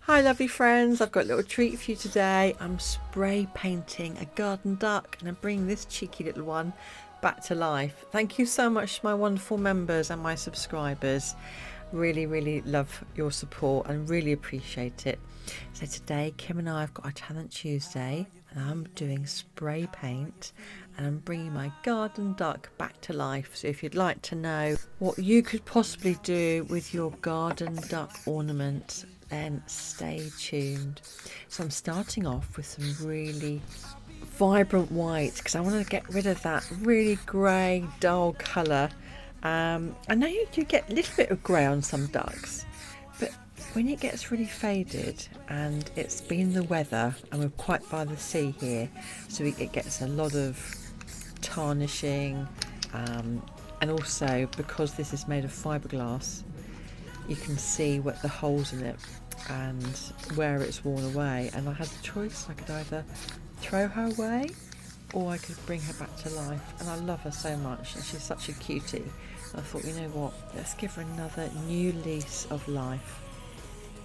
Hi lovely friends, I've got a little treat for you today. I'm spray painting a garden duck and I'm bringing this cheeky little one back to life. Thank you so much to my wonderful members and my subscribers. Really love your support and really appreciate it. So today Kim and I have got our Talent Tuesday and I'm doing spray paint and I'm bringing my garden duck back to life. So if you'd like to know what you could possibly do with your garden duck ornament, then stay tuned. So I'm starting off with some really vibrant white because I want to get rid of that really grey dull colour. I know you do get a little bit of grey on some ducks, but when it gets really faded and it's been the weather and we're quite by the sea here, so it gets a lot of tarnishing, and also because this is made of fiberglass, you can see what the holes in it and where it's worn away, and I had the choice. I could either throw her away or I could bring her back to life, and I love her so much and she's such a cutie. I thought, you know what, let's give her another new lease of life.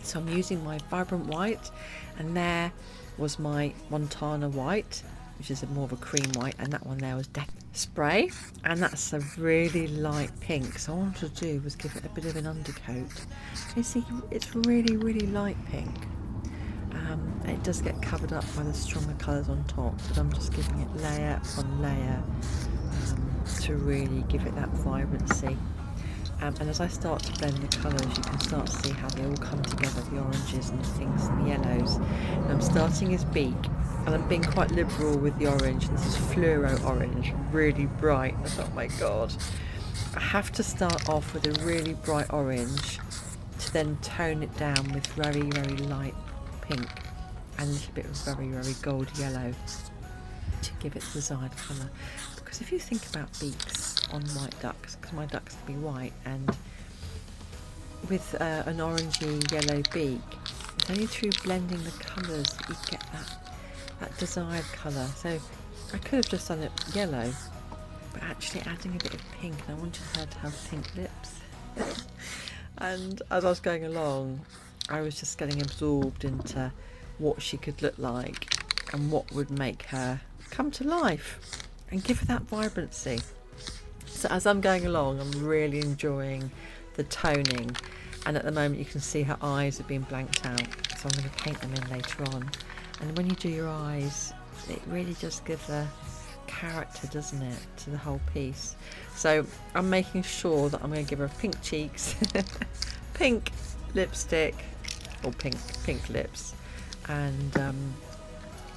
So I'm using my vibrant white, and there was my Montana white, which is more of a cream white, and that one there was Deco Spray, and that's a really light pink. So all I wanted to do was give it a bit of an undercoat. You see, it's really light pink. It does get covered up by the stronger colours on top, but I'm just giving it layer on layer to really give it that vibrancy. And as I start to blend the colours, you can start to see how they all come together, the oranges and the pinks and the yellows. And I'm starting as beak, and I'm being quite liberal with the orange. This is fluoro orange, really bright. I thought, oh my god, I have to start off with a really bright orange to then tone it down with very light pink and a little bit of very gold yellow to give it the desired colour. Because if you think about beaks on white ducks, because my ducks can be white, and with an orangey yellow beak, it's only through blending the colours that you get that desired colour. So I could have just done it yellow, but actually adding a bit of pink, and I wanted her to have pink lips. And as I was going along, I was just getting absorbed into what she could look like and what would make her come to life and give her that vibrancy. So as I'm going along, I'm really enjoying the toning, and at the moment you can see her eyes have been blanked out, so I'm going to paint them in later on. And when you do your eyes, it really just gives a character, doesn't it, to the whole piece. So I'm making sure that I'm going to give her pink cheeks, pink lipstick, or pink lips, and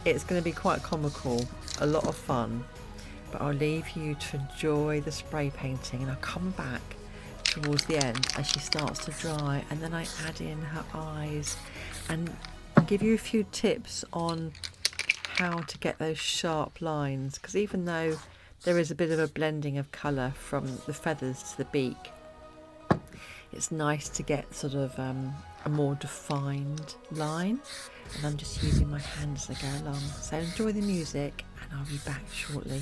it's going to be quite comical, a lot of fun. But I'll leave you to enjoy the spray painting, and I'll come back towards the end as she starts to dry, and then I add in her eyes and give you a few tips on how to get those sharp lines, because even though there is a bit of a blending of colour from the feathers to the beak, it's nice to get sort of a more defined line, and I'm just using my hands as I go along. So enjoy the music and I'll be back shortly.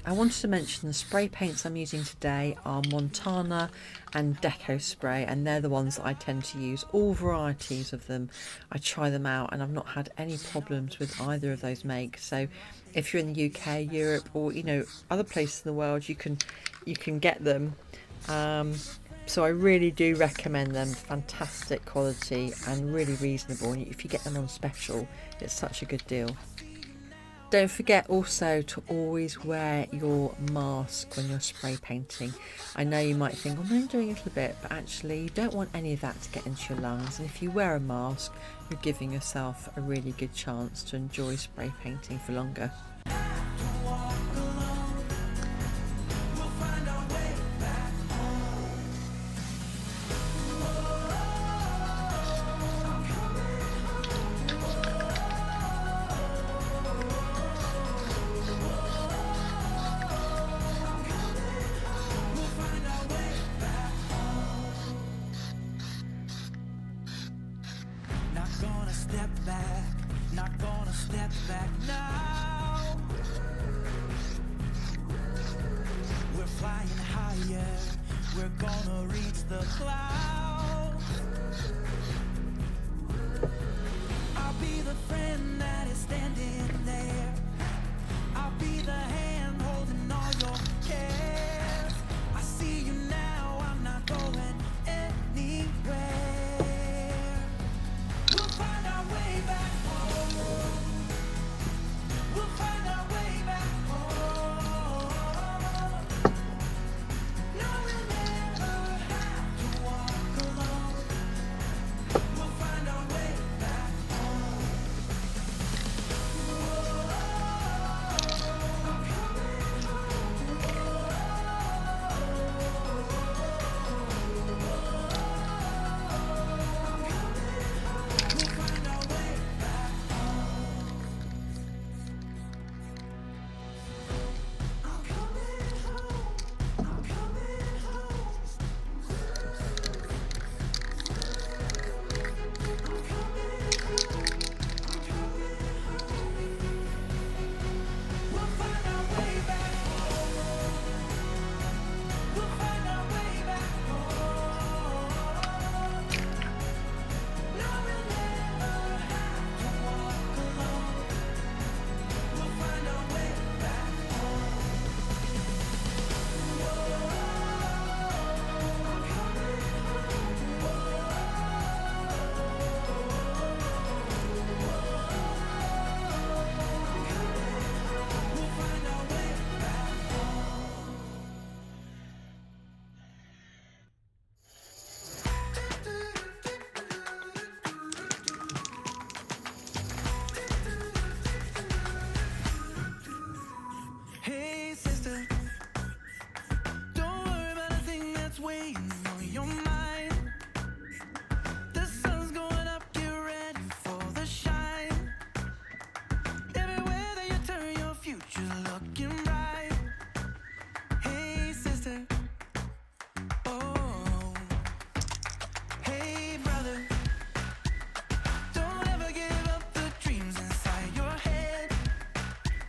I wanted to mention the spray paints I'm using today are Montana and Deco Spray, and they're the ones that I tend to use, all varieties of them. I try them out and I've not had any problems with either of those makes. So if you're in the UK, Europe, or other places in the world, you can get them. So I really do recommend them. Fantastic quality and really reasonable, and if you get them on special, it's such a good deal. Don't forget also to always wear your mask when you're spray painting. I know you might think, I'm only doing a little bit, but actually you don't want any of that to get into your lungs, and if you wear a mask, you're giving yourself a really good chance to enjoy spray painting for longer. Not gonna step back now. We're flying higher, we're gonna reach the clouds.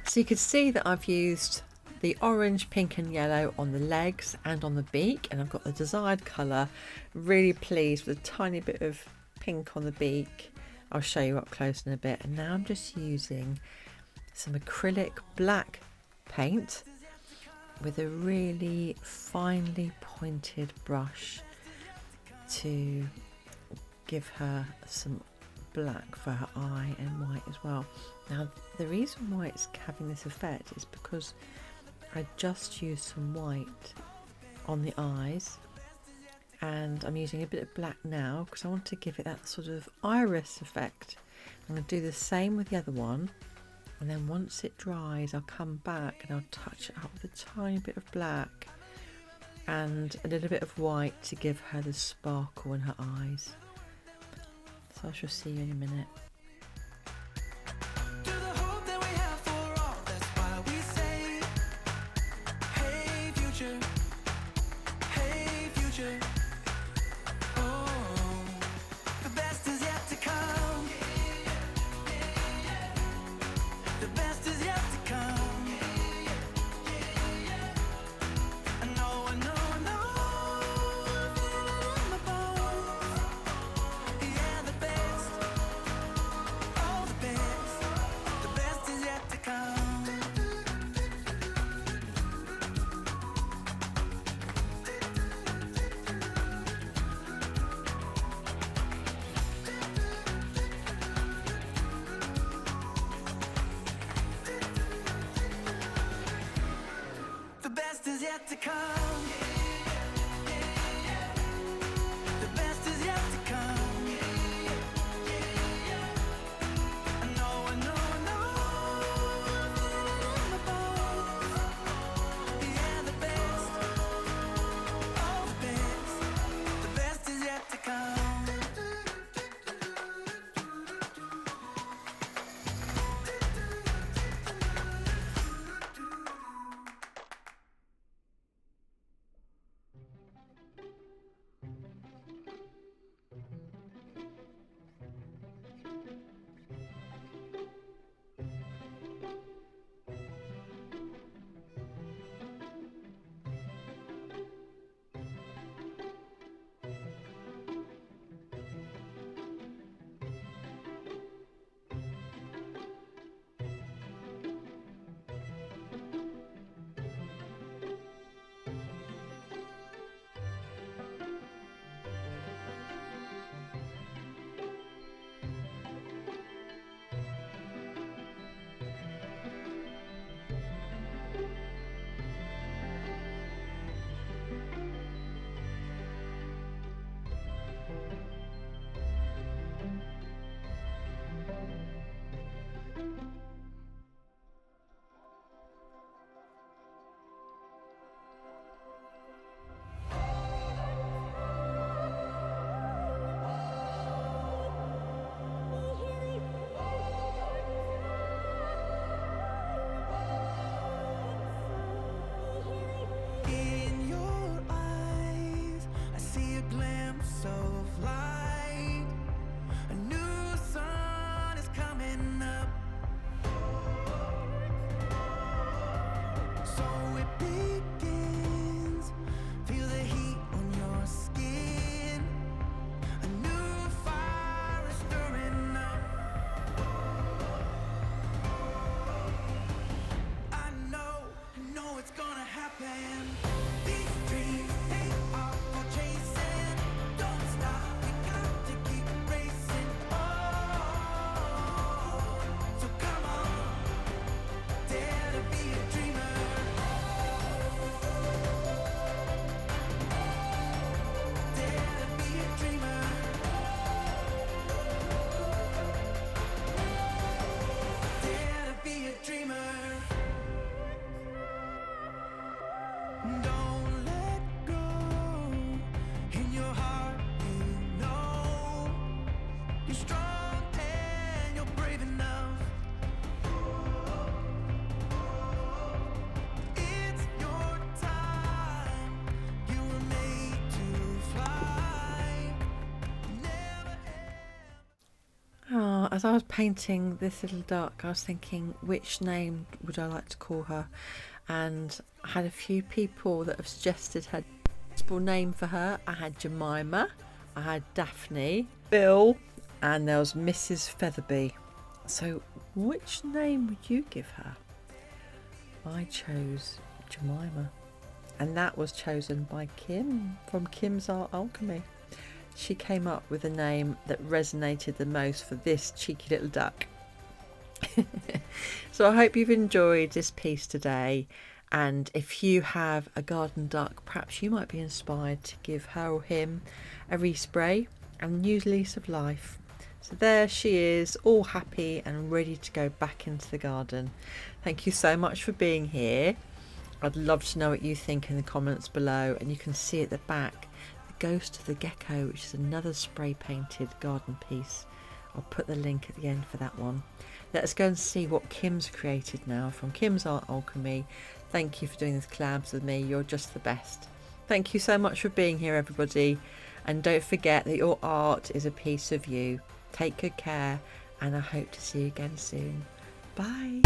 So you can see that I've used the orange, pink and yellow on the legs and on the beak, and I've got the desired colour. Really pleased with a tiny bit of pink on the beak. I'll show you up close in a bit. And now I'm just using some acrylic black paint with a really finely pointed brush to give her some black for her eye and white as well. Now the reason why it's having this effect is because I just used some white on the eyes, and I'm using a bit of black now because I want to give it that sort of iris effect. I'm going to do the same with the other one, and then once it dries I'll come back and I'll touch it up with a tiny bit of black and a little bit of white to give her the sparkle in her eyes. So I shall see you in a minute. To the hope that we have for all, that's why we say, hey future, hey future. Oh, the best is yet to come. The best is yet to come. I know, I know, I know. I feel it in my bones. Yeah, the best as I was painting this little duck, I was thinking, which name would I like to call her? And I had a few people that have suggested her possible name for her. I had Jemima, I had Daphne, Bill, and there was Mrs. Featherby. So which name would you give her? I chose Jemima, and that was chosen by Kim from Kim's Art Alchemy. She came up with a name that resonated the most for this cheeky little duck. So I hope you've enjoyed this piece today, and if you have a garden duck, perhaps you might be inspired to give her or him a respray and a new lease of life. So there she is, all happy and ready to go back into the garden. Thank you so much for being here. I'd love to know what you think in the comments below, and you can see at the back the Ghost of the Gecko, which is another spray painted garden piece. I'll put the link at the end for that one. Let's go and see what Kim's created now from Kim's Art Alchemy. Thank you for doing these collabs with me. You're just the best. Thank you so much for being here, everybody. And don't forget that your art is a piece of you. Take good care, and I hope to see you again soon. Bye.